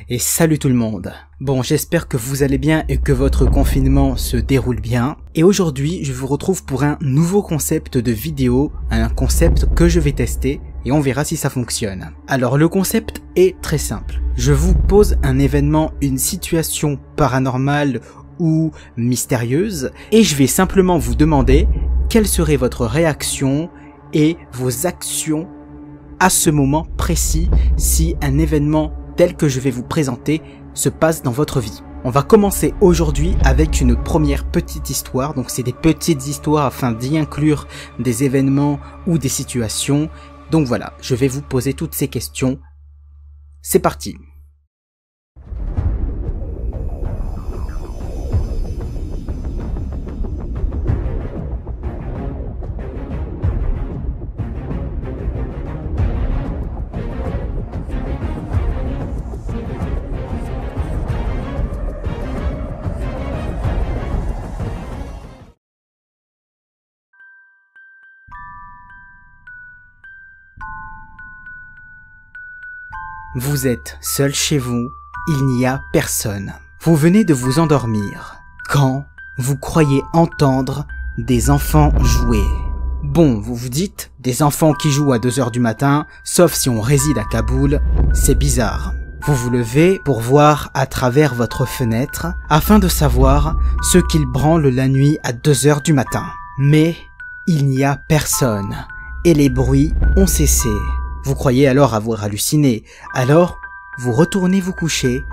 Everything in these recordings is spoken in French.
et salut tout le monde. Bon, j'espère que vous allez bien et que votre confinement se déroule bien. Et aujourd'hui, je vous retrouve pour un nouveau concept de vidéo, un concept que je vais tester et on verra si ça fonctionne. Alors le concept est très simple. Je vous pose un événement, une situation paranormale ou mystérieuse et je vais simplement vous demander quelle serait votre réaction et vos actions à ce moment précis si un événement tel que je vais vous présenter se passe dans votre vie. On va commencer aujourd'hui avec une première petite histoire, donc c'est des petites histoires afin d'y inclure des événements ou des situations. Donc voilà, je vais vous poser toutes ces questions. C'est parti. Vous êtes seul chez vous, il n'y a personne. Vous venez de vous endormir quand vous croyez entendre des enfants jouer. Bon, vous vous dites, des enfants qui jouent à 2 h du matin, sauf si on réside à Kaboul, c'est bizarre. Vous vous levez pour voir à travers votre fenêtre afin de savoir ce qu'ils branlent la nuit à 2 h du matin. Mais il n'y a personne et les bruits ont cessé. Vous croyez alors avoir halluciné, alors vous retournez vous coucher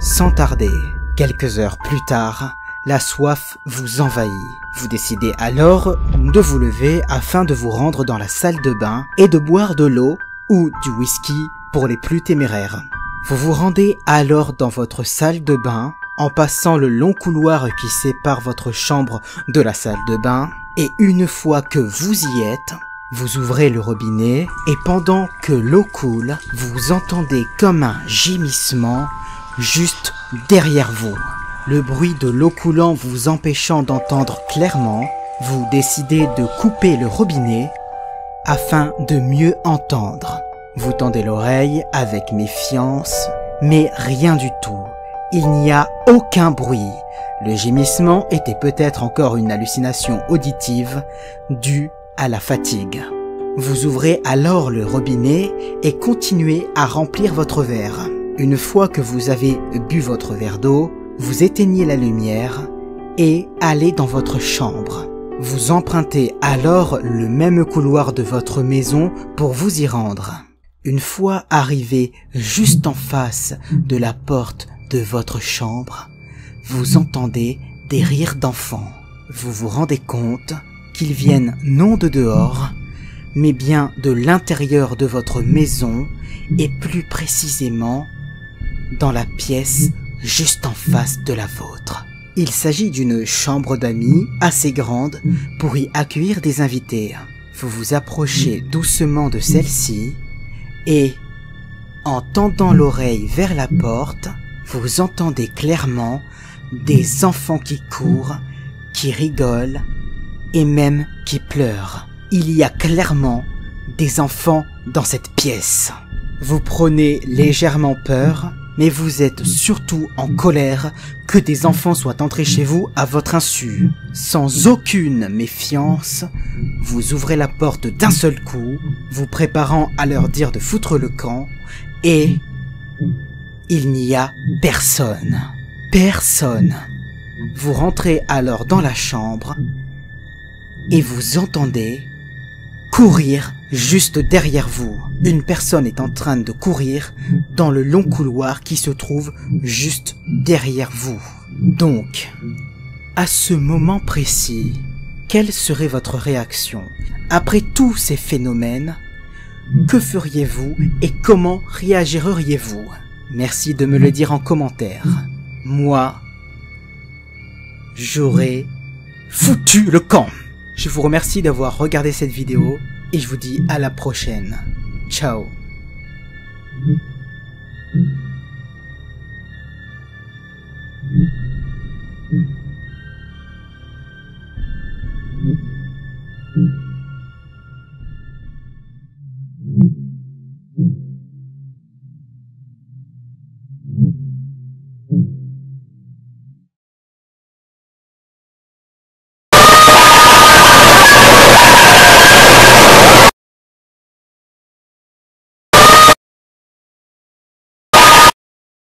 sans tarder. Quelques heures plus tard, la soif vous envahit. Vous décidez alors de vous lever afin de vous rendre dans la salle de bain et de boire de l'eau ou du whisky pour les plus téméraires. Vous vous rendez alors dans votre salle de bain en passant le long couloir qui sépare votre chambre de la salle de bain et une fois que vous y êtes, vous ouvrez le robinet et pendant que l'eau coule, vous entendez comme un gémissement juste derrière vous. Le bruit de l'eau coulant vous empêchant d'entendre clairement, vous décidez de couper le robinet afin de mieux entendre. Vous tendez l'oreille avec méfiance, mais rien du tout. Il n'y a aucun bruit. Le gémissement était peut-être encore une hallucination auditive due à la fatigue. Vous ouvrez alors le robinet et continuez à remplir votre verre. Une fois que vous avez bu votre verre d'eau, vous éteignez la lumière et allez dans votre chambre. Vous empruntez alors le même couloir de votre maison pour vous y rendre. Une fois arrivé juste en face de la porte de votre chambre, vous entendez des rires d'enfants. Vous vous rendez compte qu'ils viennent non de dehors, mais bien de l'intérieur de votre maison et plus précisément dans la pièce juste en face de la vôtre. Il s'agit d'une chambre d'amis assez grande pour y accueillir des invités. Vous vous approchez doucement de celle-ci et, en tendant l'oreille vers la porte, vous entendez clairement des enfants qui courent, qui rigolent et même qui pleurent. Il y a clairement des enfants dans cette pièce. Vous prenez légèrement peur, mais vous êtes surtout en colère que des enfants soient entrés chez vous à votre insu. Sans aucune méfiance, vous ouvrez la porte d'un seul coup, vous préparant à leur dire de foutre le camp, et il n'y a personne. Personne. Vous rentrez alors dans la chambre et vous entendez courir juste derrière vous. Une personne est en train de courir dans le long couloir qui se trouve juste derrière vous. Donc, à ce moment précis, quelle serait votre réaction? Après tous ces phénomènes, que feriez-vous et comment réagiriez-vous? Merci de me le dire en commentaire. Moi, j'aurais foutu le camp. Je vous remercie d'avoir regardé cette vidéo et je vous dis à la prochaine. Ciao. Thank you.